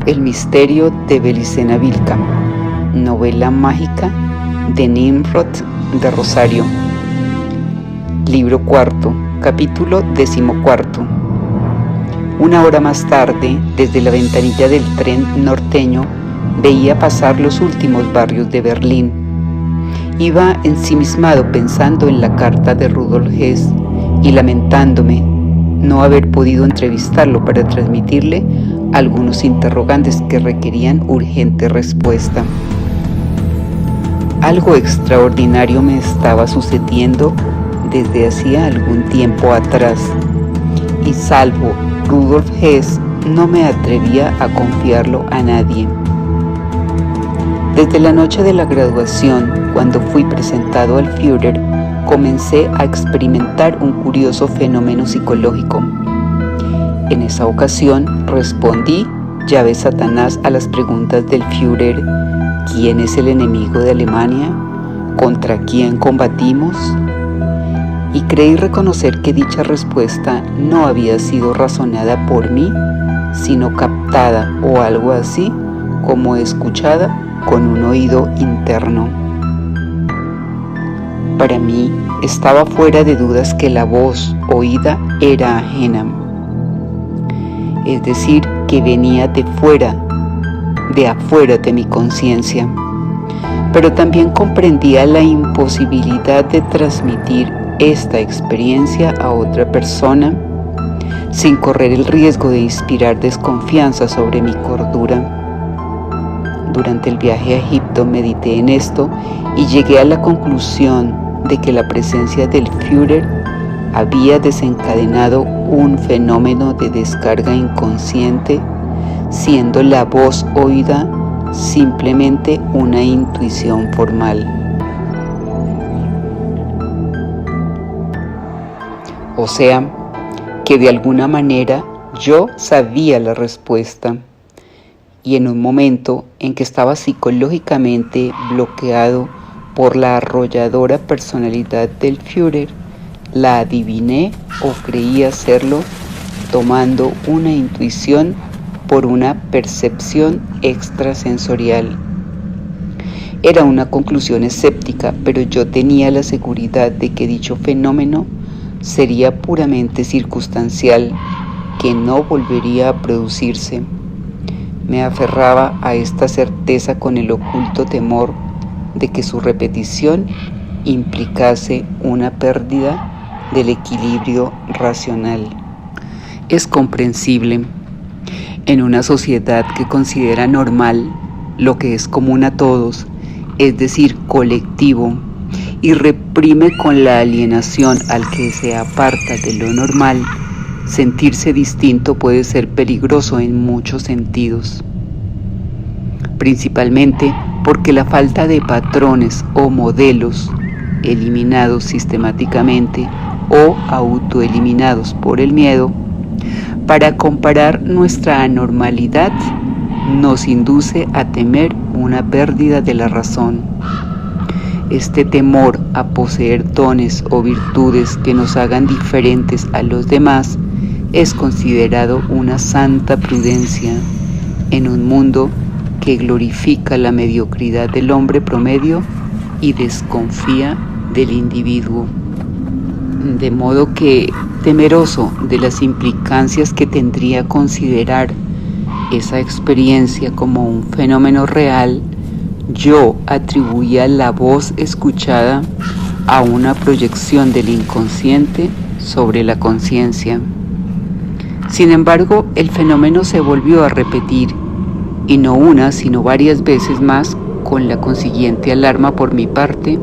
El misterio de Belicena Vilca, novela mágica de Nimrod de Rosario. Libro cuarto, capítulo 14. Una hora más tarde, desde la ventanilla del tren norteño, veía pasar los últimos barrios de Berlín. Iba ensimismado pensando en la carta de Rudolf Hess y lamentándome no haber podido entrevistarlo para transmitirle algunos interrogantes que requerían urgente respuesta. Algo extraordinario me estaba sucediendo desde hacía algún tiempo atrás, y salvo Rudolf Hess no me atrevía a confiarlo a nadie. Desde la noche de la graduación, cuando fui presentado al Führer, comencé a experimentar un curioso fenómeno psicológico. En esa ocasión respondí llave Satanás a las preguntas del Führer: ¿quién es el enemigo de Alemania? ¿Contra quién combatimos? Y creí reconocer que dicha respuesta no había sido razonada por mí, sino captada o algo así como escuchada con un oído interno. Para mí estaba fuera de dudas que la voz oída era ajena, es decir, que venía de afuera de mi conciencia, pero también comprendía la imposibilidad de transmitir esta experiencia a otra persona sin correr el riesgo de inspirar desconfianza sobre mi cordura. Durante el viaje a Egipto medité en esto y llegué a la conclusión de que la presencia del Führer había desencadenado un fenómeno de descarga inconsciente, siendo la voz oída simplemente una intuición formal. O sea, que de alguna manera yo sabía la respuesta, y en un momento en que estaba psicológicamente bloqueado por la arrolladora personalidad del Führer, la adiviné o creí hacerlo tomando una intuición por una percepción extrasensorial. Era una conclusión escéptica, pero yo tenía la seguridad de que dicho fenómeno sería puramente circunstancial, que no volvería a producirse. Me aferraba a esta certeza con el oculto temor de que su repetición implicase una pérdida del equilibrio racional. Es comprensible. En una sociedad que considera normal lo que es común a todos, es decir, colectivo, y reprime con la alienación al que se aparta de lo normal, sentirse distinto puede ser peligroso en muchos sentidos. Principalmente porque la falta de patrones o modelos eliminados sistemáticamente o autoeliminados por el miedo, para comparar nuestra anormalidad, nos induce a temer una pérdida de la razón. Este temor a poseer dones o virtudes que nos hagan diferentes a los demás es considerado una santa prudencia en un mundo que glorifica la mediocridad del hombre promedio y desconfía del individuo. De modo que, temeroso de las implicancias que tendría considerar esa experiencia como un fenómeno real, yo atribuía la voz escuchada a una proyección del inconsciente sobre la conciencia. Sin embargo, el fenómeno se volvió a repetir, y no una, sino varias veces más, con la consiguiente alarma por mi parte,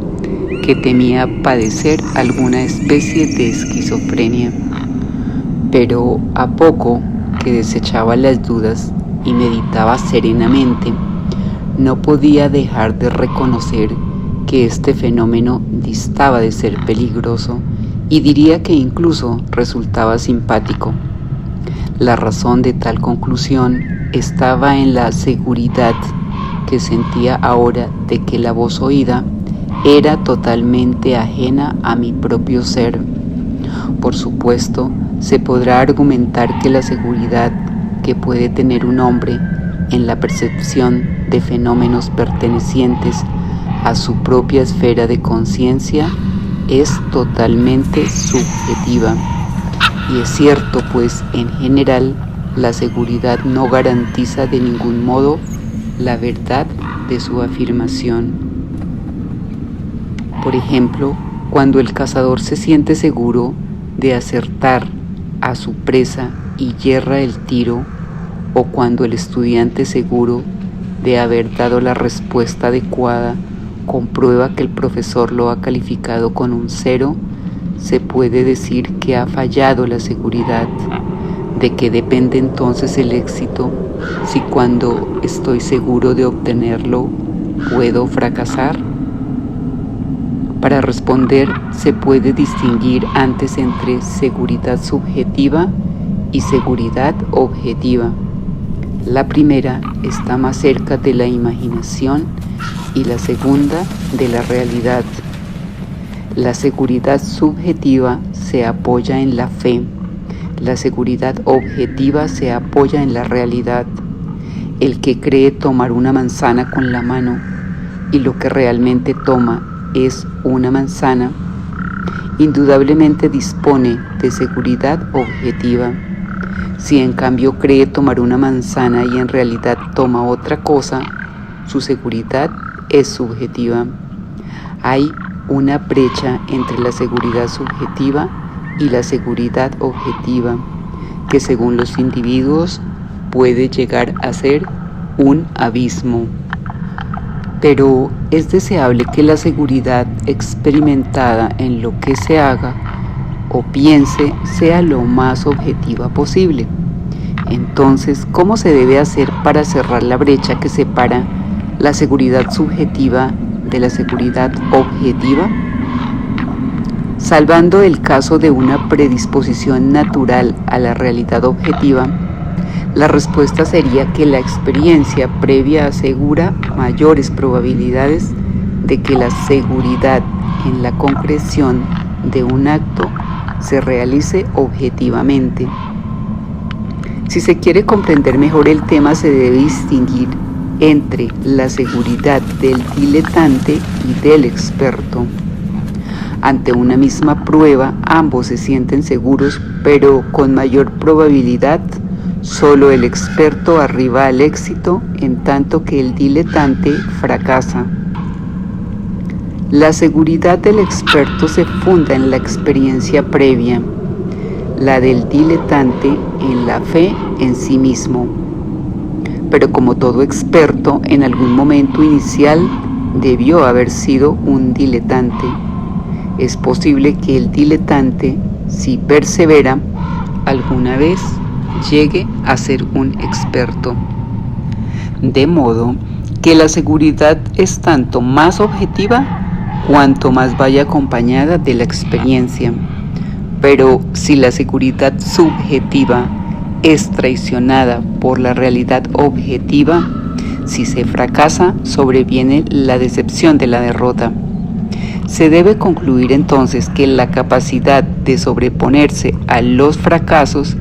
que temía padecer alguna especie de esquizofrenia. Pero a poco que desechaba las dudas y meditaba serenamente, no podía dejar de reconocer que este fenómeno distaba de ser peligroso y diría que incluso resultaba simpático. La razón de tal conclusión estaba en la seguridad que sentía ahora de que la voz oída era totalmente ajena a mi propio ser. Por supuesto, se podrá argumentar que la seguridad que puede tener un hombre en la percepción de fenómenos pertenecientes a su propia esfera de conciencia es totalmente subjetiva. Y es cierto, pues en general la seguridad no garantiza de ningún modo la verdad de su afirmación. Por ejemplo, cuando el cazador se siente seguro de acertar a su presa y yerra el tiro, o cuando el estudiante seguro de haber dado la respuesta adecuada comprueba que el profesor lo ha calificado con un 0, se puede decir que ha fallado la seguridad. ¿De qué depende entonces el éxito si cuando estoy seguro de obtenerlo puedo fracasar? Para responder se puede distinguir antes entre seguridad subjetiva y seguridad objetiva. La primera está más cerca de la imaginación y la segunda de la realidad. La seguridad subjetiva se apoya en la fe. La seguridad objetiva se apoya en la realidad. El que cree tomar una manzana con la mano y lo que realmente toma es una manzana, indudablemente dispone de seguridad objetiva. Si en cambio cree tomar una manzana y en realidad toma otra cosa, su seguridad es subjetiva. Hay una brecha entre la seguridad subjetiva y la seguridad objetiva, que según los individuos puede llegar a ser un abismo. Pero es deseable que la seguridad experimentada en lo que se haga o piense sea lo más objetiva posible. Entonces, ¿cómo se debe hacer para cerrar la brecha que separa la seguridad subjetiva de la seguridad objetiva? Salvando el caso de una predisposición natural a la realidad objetiva, la respuesta sería que la experiencia previa asegura mayores probabilidades de que la seguridad en la concreción de un acto se realice objetivamente. Si se quiere comprender mejor el tema, se debe distinguir entre la seguridad del diletante y del experto. Ante una misma prueba, ambos se sienten seguros, pero con mayor probabilidad, solo el experto arriba al éxito, en tanto que el diletante fracasa. La seguridad del experto se funda en la experiencia previa, la del diletante en la fe en sí mismo. Pero como todo experto, en algún momento inicial debió haber sido un diletante. Es posible que el diletante, si persevera, alguna vez llegue a ser un experto. De modo que la seguridad es tanto más objetiva cuanto más vaya acompañada de la experiencia. Pero si la seguridad subjetiva es traicionada por la realidad objetiva, si se fracasa, sobreviene la decepción de la derrota. Se debe concluir entonces que la capacidad de sobreponerse a los fracasos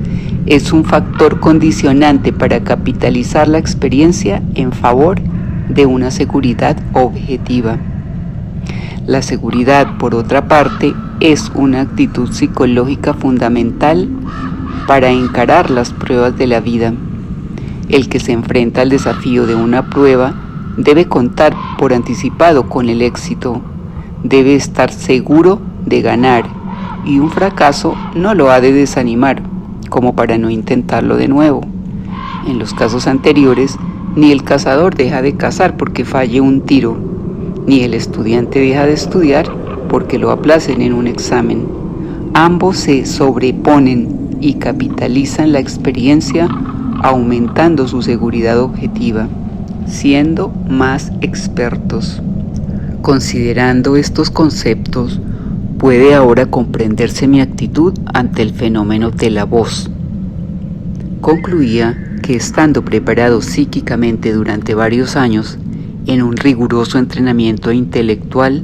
es un factor condicionante para capitalizar la experiencia en favor de una seguridad objetiva. La seguridad, por otra parte, es una actitud psicológica fundamental para encarar las pruebas de la vida. El que se enfrenta al desafío de una prueba debe contar por anticipado con el éxito, debe estar seguro de ganar, y un fracaso no lo ha de desanimar, como para no intentarlo de nuevo. En los casos anteriores, ni el cazador deja de cazar porque falle un tiro, ni el estudiante deja de estudiar porque lo aplacen en un examen. Ambos se sobreponen y capitalizan la experiencia, aumentando su seguridad objetiva, siendo más expertos. Considerando estos conceptos, puede ahora comprenderse mi actitud ante el fenómeno de la voz. Concluía que estando preparado psíquicamente durante varios años en un riguroso entrenamiento intelectual,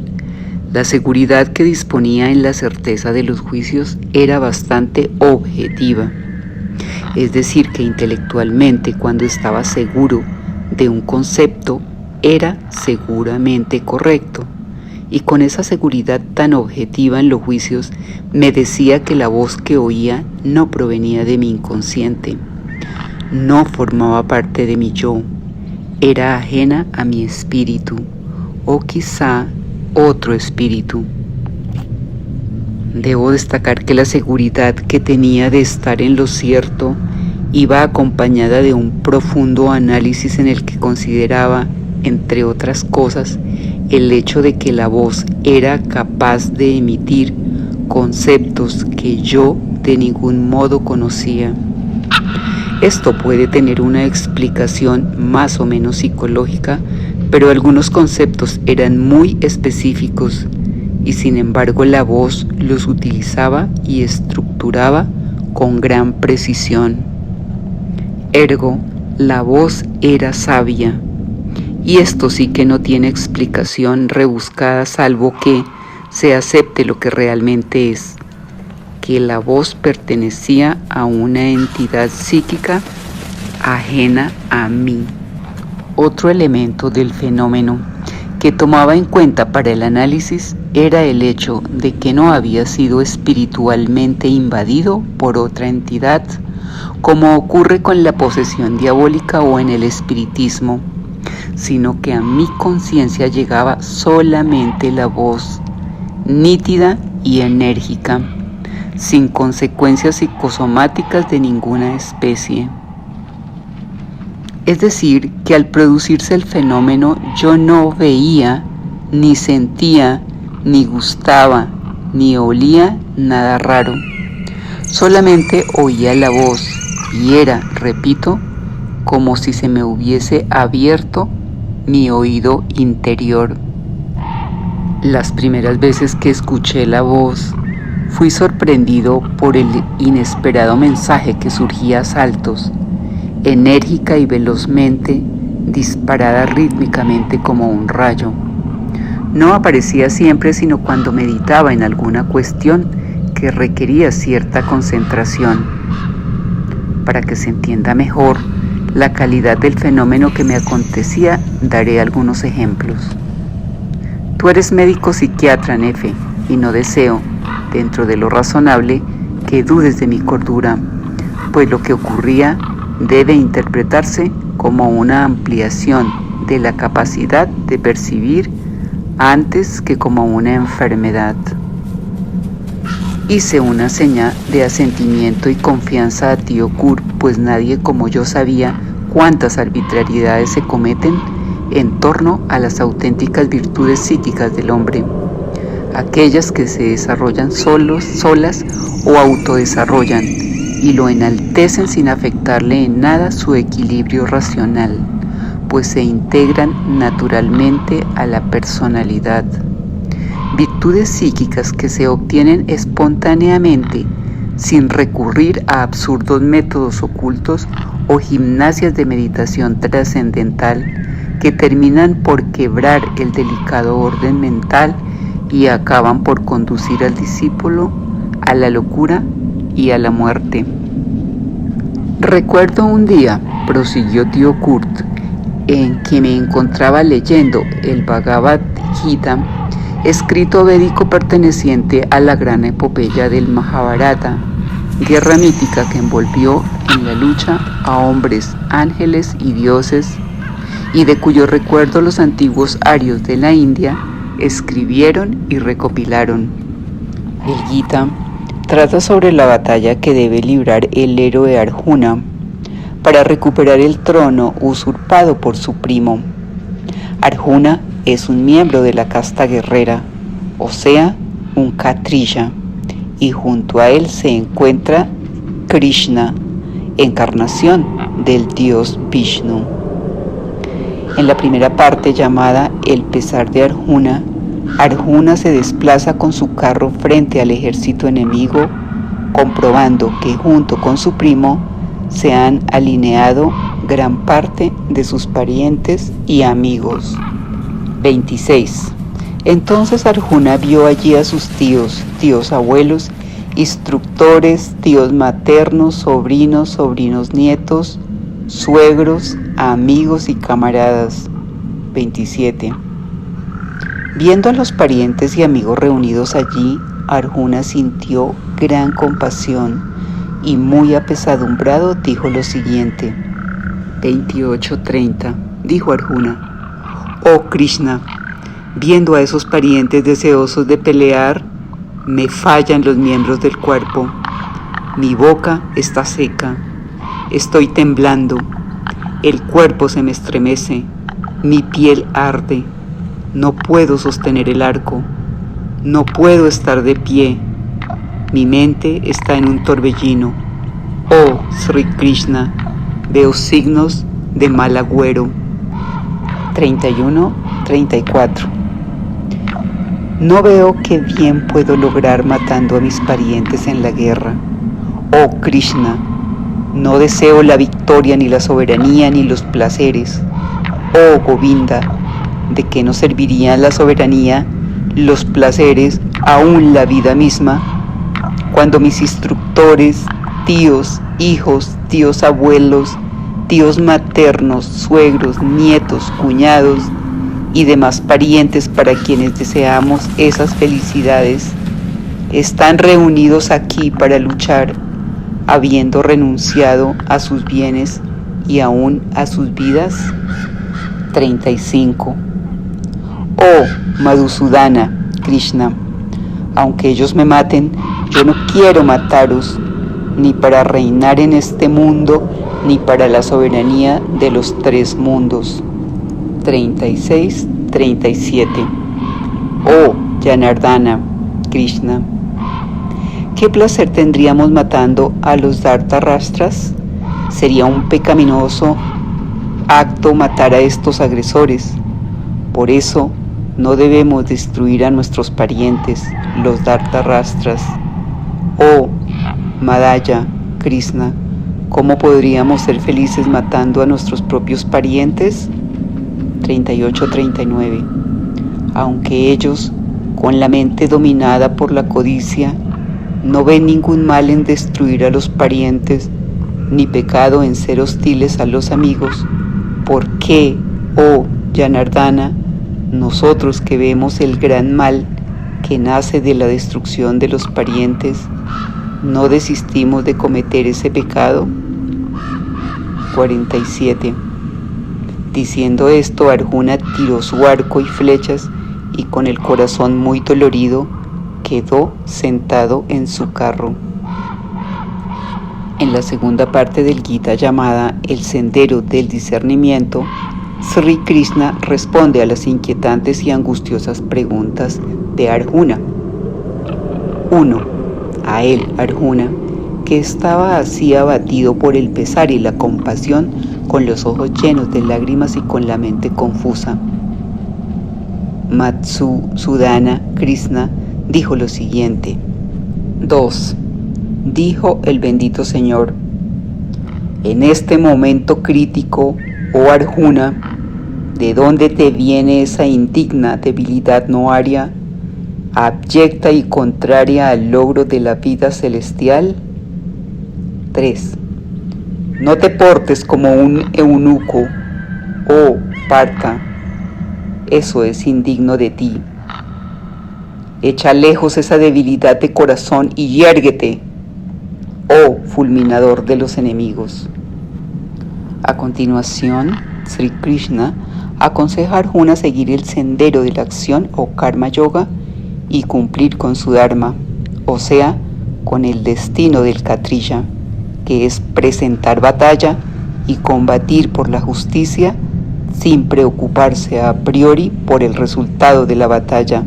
la seguridad que disponía en la certeza de los juicios era bastante objetiva. Es decir, que intelectualmente, cuando estaba seguro de un concepto, era seguramente correcto. Y con esa seguridad tan objetiva en los juicios, me decía que la voz que oía no provenía de mi inconsciente, no formaba parte de mi yo, era ajena a mi espíritu, o quizá otro espíritu. Debo destacar que la seguridad que tenía de estar en lo cierto iba acompañada de un profundo análisis en el que consideraba, entre otras cosas, el hecho de que la voz era capaz de emitir conceptos que yo de ningún modo conocía. Esto puede tener una explicación más o menos psicológica, pero algunos conceptos eran muy específicos y sin embargo la voz los utilizaba y estructuraba con gran precisión. Ergo, la voz era sabia. Y esto sí que no tiene explicación rebuscada salvo que se acepte lo que realmente es, que la voz pertenecía a una entidad psíquica ajena a mí. Otro elemento del fenómeno que tomaba en cuenta para el análisis era el hecho de que no había sido espiritualmente invadido por otra entidad, como ocurre con la posesión diabólica o en el espiritismo, sino que a mi conciencia llegaba solamente la voz, nítida y enérgica, sin consecuencias psicosomáticas de ninguna especie. Es decir, que al producirse el fenómeno yo no veía, ni sentía, ni gustaba, ni olía nada raro. Solamente oía la voz y era, repito, como si se me hubiese abierto mi oído interior. Las primeras veces que escuché la voz, fui sorprendido por el inesperado mensaje que surgía a saltos, enérgica y velozmente, disparada rítmicamente como un rayo. No aparecía siempre sino cuando meditaba en alguna cuestión que requería cierta concentración. Para que se entienda mejor la calidad del fenómeno que me acontecía, daré algunos ejemplos. Tú eres médico psiquiatra, Nefe, y no deseo, dentro de lo razonable, que dudes de mi cordura, pues lo que ocurría debe interpretarse como una ampliación de la capacidad de percibir antes que como una enfermedad. Hice una seña de asentimiento y confianza a tío Kurt, pues nadie como yo sabía cuántas arbitrariedades se cometen en torno a las auténticas virtudes psíquicas del hombre, aquellas que se desarrollan solas o autodesarrollan y lo enaltecen sin afectarle en nada su equilibrio racional, pues se integran naturalmente a la personalidad. Virtudes psíquicas que se obtienen espontáneamente, sin recurrir a absurdos métodos ocultos o gimnasias de meditación trascendental que terminan por quebrar el delicado orden mental y acaban por conducir al discípulo a la locura y a la muerte. Recuerdo un día, prosiguió tío Kurt, en que me encontraba leyendo el Bhagavad Gita, escrito védico perteneciente a la gran epopeya del Mahabharata, guerra mítica que envolvió en la lucha a hombres, ángeles y dioses, y de cuyo recuerdo los antiguos arios de la India escribieron y recopilaron. El Gita trata sobre la batalla que debe librar el héroe Arjuna para recuperar el trono usurpado por su primo. Arjuna es un miembro de la casta guerrera, o sea, un Kshatriya, y junto a él se encuentra Krishna, encarnación del dios Vishnu. En la primera parte, llamada El pesar de Arjuna, Arjuna se desplaza con su carro frente al ejército enemigo, comprobando que junto con su primo se han alineado gran parte de sus parientes y amigos. 26. Entonces Arjuna vio allí a sus tíos abuelos instructores, tíos maternos, sobrinos, sobrinos nietos, suegros, amigos y camaradas. 27. Viendo a los parientes y amigos reunidos allí, Arjuna sintió gran compasión y muy apesadumbrado dijo lo siguiente. 28:30. Dijo Arjuna: Oh Krishna, viendo a esos parientes deseosos de pelear, me fallan los miembros del cuerpo. Mi boca está seca, estoy temblando, el cuerpo se me estremece, mi piel arde, no puedo sostener el arco, no puedo estar de pie, mi mente está en un torbellino. Oh Sri Krishna, veo signos de mal agüero. 31:34. No veo qué bien puedo lograr matando a mis parientes en la guerra. Oh Krishna, no deseo la victoria, ni la soberanía, ni los placeres. Oh Govinda, ¿de qué nos servirían la soberanía, los placeres, aún la vida misma, cuando mis instructores, tíos, hijos, tíos abuelos, tíos maternos, suegros, nietos, cuñados y demás parientes para quienes deseamos esas felicidades están reunidos aquí para luchar, habiendo renunciado a sus bienes y aún a sus vidas? 35. Oh Madhusudana, Krishna, aunque ellos me maten, yo no quiero mataros, ni para reinar en este mundo, ni para la soberanía de los tres mundos. 36-37. Oh Janardana, Krishna, ¿qué placer tendríamos matando a los Dhartarashtras? Sería un pecaminoso acto matar a estos agresores. Por eso no debemos destruir a nuestros parientes, los Dhartarashtras. Oh Madhya, Krishna, ¿cómo podríamos ser felices matando a nuestros propios parientes? 38-39. Aunque ellos, con la mente dominada por la codicia, no ven ningún mal en destruir a los parientes, ni pecado en ser hostiles a los amigos, ¿por qué, oh Janardana, nosotros que vemos el gran mal que nace de la destrucción de los parientes, no desistimos de cometer ese pecado? 47. Diciendo esto, Arjuna tiró su arco y flechas y con el corazón muy dolorido quedó sentado en su carro. En la segunda parte del Gita llamada El Sendero del Discernimiento, Sri Krishna responde a las inquietantes y angustiosas preguntas de Arjuna. 1. A él, Arjuna, que estaba así abatido por el pesar y la compasión, con los ojos llenos de lágrimas y con la mente confusa. Madhusudana, Krishna, dijo lo siguiente. 2. Dijo el bendito Señor: en este momento crítico, oh Arjuna, ¿de dónde te viene esa indigna debilidad noaria, abyecta y contraria al logro de la vida celestial? 3. No te portes como un eunuco, oh Partha, eso es indigno de ti. Echa lejos esa debilidad de corazón y yérguete, oh fulminador de los enemigos. A continuación, Sri Krishna aconseja a Arjuna seguir el sendero de la acción o karma yoga y cumplir con su dharma, o sea, con el destino del Kshatriya, que es presentar batalla y combatir por la justicia sin preocuparse a priori por el resultado de la batalla,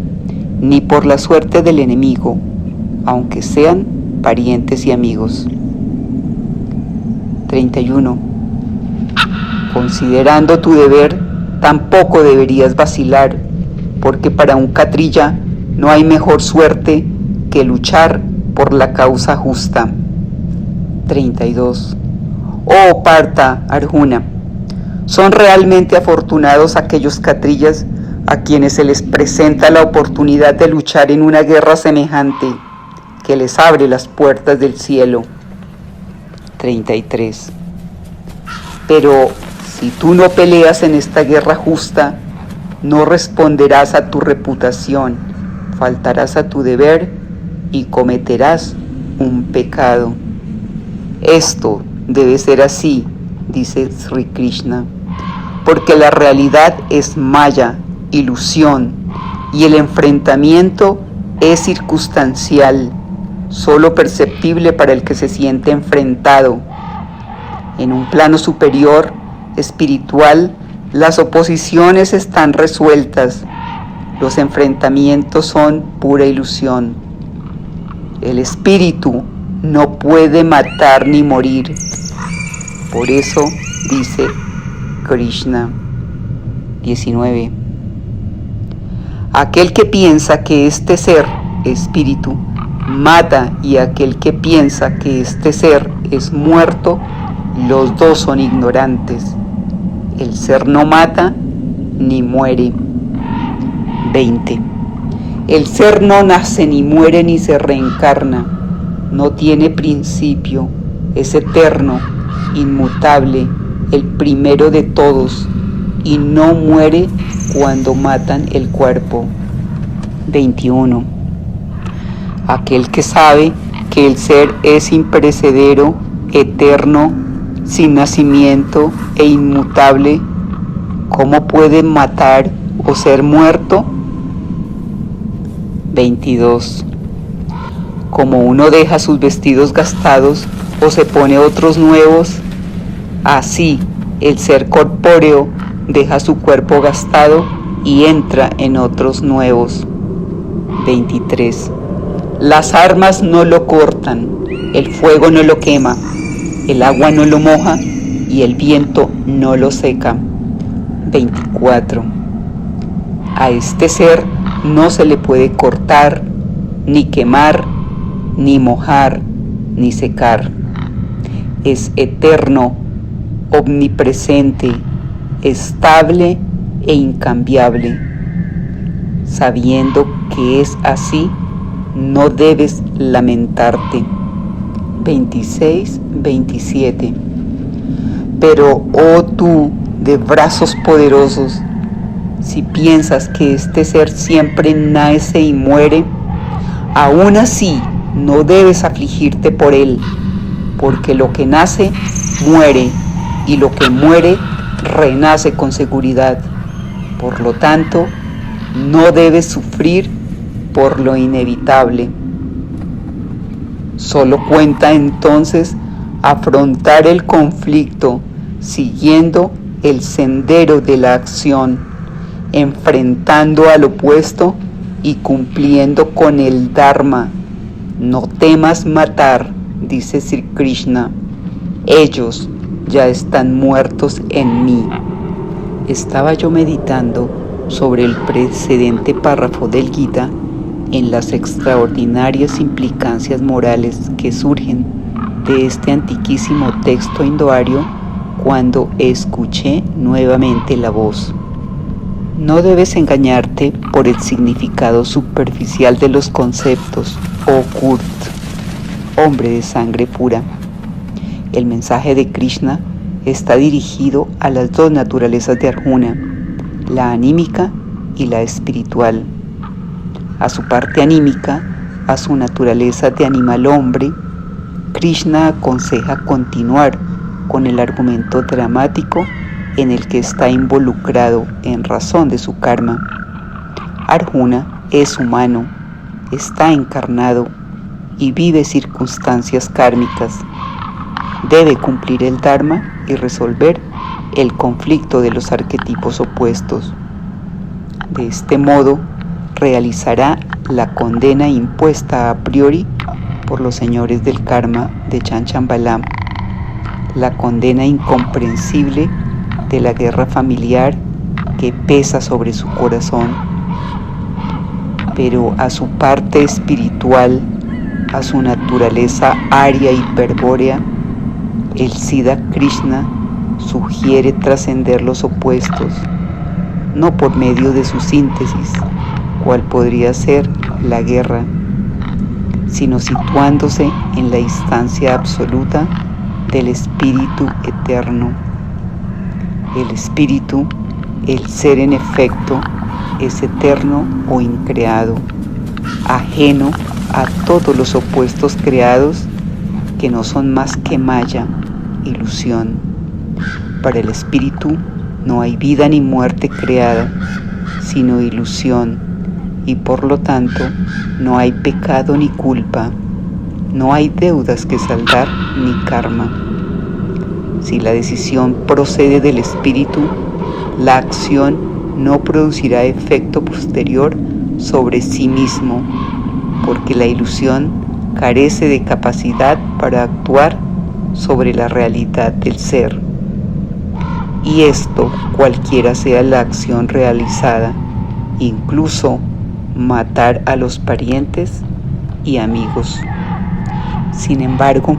ni por la suerte del enemigo, aunque sean parientes y amigos. 31. Considerando tu deber, tampoco deberías vacilar, porque para un Kshatriya no hay mejor suerte que luchar por la causa justa. 32. Oh Partha, Arjuna, son realmente afortunados aquellos Kshatriyas a quienes se les presenta la oportunidad de luchar en una guerra semejante, que les abre las puertas del cielo. 33. Pero si tú no peleas en esta guerra justa, no responderás a tu reputación, faltarás a tu deber y cometerás un pecado. Esto debe ser así, dice Sri Krishna, porque la realidad es maya, ilusión, y el enfrentamiento es circunstancial, solo perceptible para el que se siente enfrentado. En un plano superior, espiritual, las oposiciones están resueltas, los enfrentamientos son pura ilusión. El espíritu no puede matar ni morir. Por eso dice Krishna. 19. Aquel que piensa que este ser, espíritu, mata y aquel que piensa que este ser es muerto, los dos son ignorantes. El ser no mata ni muere. 20. El ser no nace ni muere ni se reencarna, no tiene principio, es eterno, inmutable, el primero de todos, y no muere cuando matan el cuerpo. 21. Aquel que sabe que el ser es imperecedero, eterno, sin nacimiento e inmutable, ¿cómo puede matar o ser muerto? 22. Como uno deja sus vestidos gastados o se pone otros nuevos, así el ser corpóreo deja su cuerpo gastado y entra en otros nuevos. 23. Las armas no lo cortan, el fuego no lo quema, el agua no lo moja y el viento no lo seca. 24. A este ser no se le puede cortar, ni quemar, ni mojar, ni secar. Es eterno, omnipresente, estable e incambiable. Sabiendo que es así, no debes lamentarte. 26, 27. Pero, oh tú, de brazos poderosos, si piensas que este ser siempre nace y muere, aún así no debes afligirte por él, porque lo que nace, muere, y lo que muere, renace con seguridad. Por lo tanto, no debes sufrir por lo inevitable. Solo cuenta entonces afrontar el conflicto siguiendo el sendero de la acción, enfrentando al opuesto y cumpliendo con el Dharma. No temas matar, dice Sri Krishna. Ellos ya están muertos en mí. Estaba yo meditando sobre el precedente párrafo del Gita en las extraordinarias implicancias morales que surgen de este antiquísimo texto indoario cuando escuché nuevamente la voz. No debes engañarte por el significado superficial de los conceptos, oh Kurt, hombre de sangre pura. El mensaje de Krishna está dirigido a las dos naturalezas de Arjuna, la anímica y la espiritual. A su parte anímica, a su naturaleza de animal hombre, Krishna aconseja continuar con el argumento dramático en el que está involucrado en razón de su karma. Arjuna es humano, está encarnado y vive circunstancias kármicas. Debe cumplir el Dharma y resolver el conflicto de los arquetipos opuestos. De este modo, realizará la condena impuesta a priori por los señores del karma de Chanchambalam, la condena incomprensible de la guerra familiar que pesa sobre su corazón. Pero a su parte espiritual, a su naturaleza aria y hiperbórea, el Siddha Krishna sugiere trascender los opuestos, no por medio de su síntesis, cual podría ser la guerra, sino situándose en la instancia absoluta del Espíritu eterno. El Espíritu, el ser en efecto, es eterno o increado, ajeno a todos los opuestos creados que no son más que maya, ilusión. Para el Espíritu no hay vida ni muerte creada, sino ilusión, y por lo tanto no hay pecado ni culpa, no hay deudas que saldar ni karma. Si la decisión procede del Espíritu, la acción no producirá efecto posterior sobre sí mismo, porque la ilusión carece de capacidad para actuar sobre la realidad del ser. Y esto, cualquiera sea la acción realizada, incluso matar a los parientes y amigos. Sin embargo,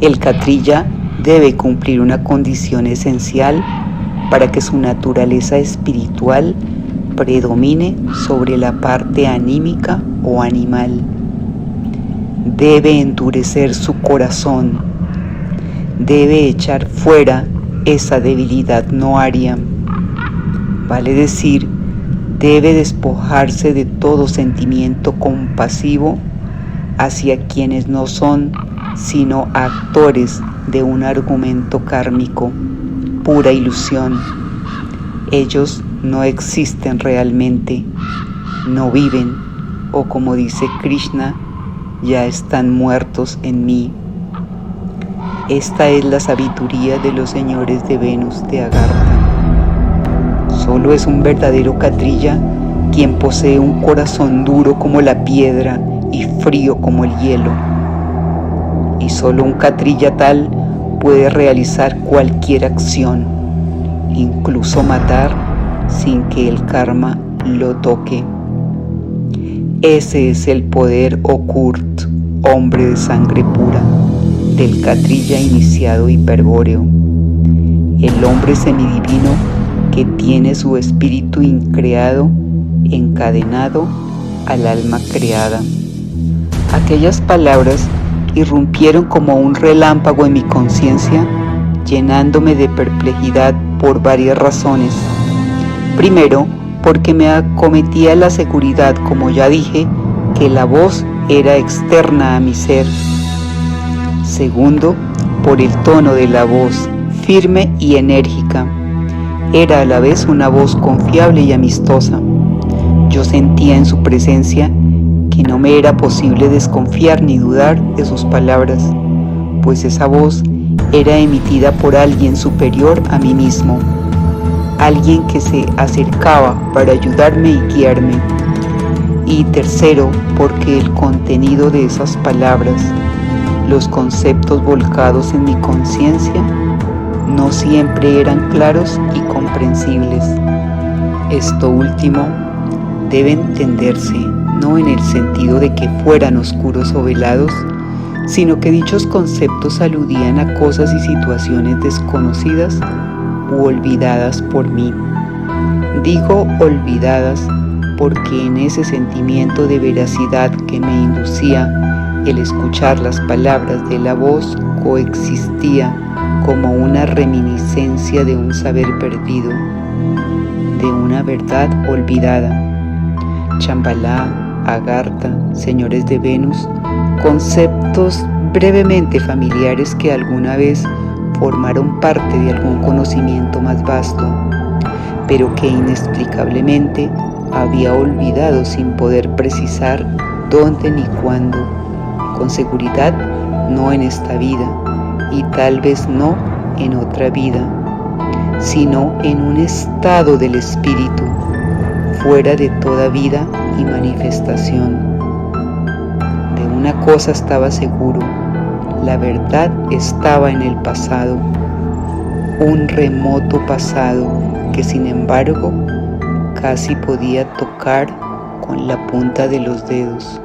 el Kshatriya debe cumplir una condición esencial para que su naturaleza espiritual predomine sobre la parte anímica o animal. Debe endurecer su corazón, debe echar fuera esa debilidad no aria, vale decir, debe despojarse de todo sentimiento compasivo hacia quienes no son sino actores de un argumento kármico, pura ilusión. Ellos no existen realmente, no viven, o como dice Krishna, ya están muertos en mí. Esta es la sabiduría de los señores de Venus de Agartha. Solo es un verdadero Kshatriya quien posee un corazón duro como la piedra y frío como el hielo. Y solo un Kshatriya tal puede realizar cualquier acción, incluso matar sin que el karma lo toque. Ese es el poder okurt, hombre de sangre pura, del Kshatriya iniciado hiperbóreo, el hombre semidivino que tiene su espíritu increado encadenado al alma creada. Aquellas palabras irrumpieron como un relámpago en mi conciencia, llenándome de perplejidad por varias razones. Primero, porque me acometía la seguridad, como ya dije, que la voz era externa a mi ser. Segundo, por el tono de la voz, firme y enérgica. Era a la vez una voz confiable y amistosa. Yo sentía en su presencia que no me era posible desconfiar ni dudar de sus palabras, pues esa voz era emitida por alguien superior a mí mismo, alguien que se acercaba para ayudarme y guiarme. Y tercero, porque el contenido de esas palabras, los conceptos volcados en mi conciencia, no siempre eran claros y comprensibles. Esto último debe entenderse no en el sentido de que fueran oscuros o velados, sino que dichos conceptos aludían a cosas y situaciones desconocidas u olvidadas por mí. Digo olvidadas porque en ese sentimiento de veracidad que me inducía el escuchar las palabras de la voz coexistía como una reminiscencia de un saber perdido, de una verdad olvidada. Shambhala, Agartha, señores de Venus, conceptos brevemente familiares que alguna vez formaron parte de algún conocimiento más vasto, pero que inexplicablemente había olvidado sin poder precisar dónde ni cuándo, con seguridad no en esta vida y tal vez no en otra vida, sino en un estado del espíritu, fuera de toda vida y manifestación. De una cosa estaba seguro, la verdad estaba en el pasado, un remoto pasado que sin embargo casi podía tocar con la punta de los dedos.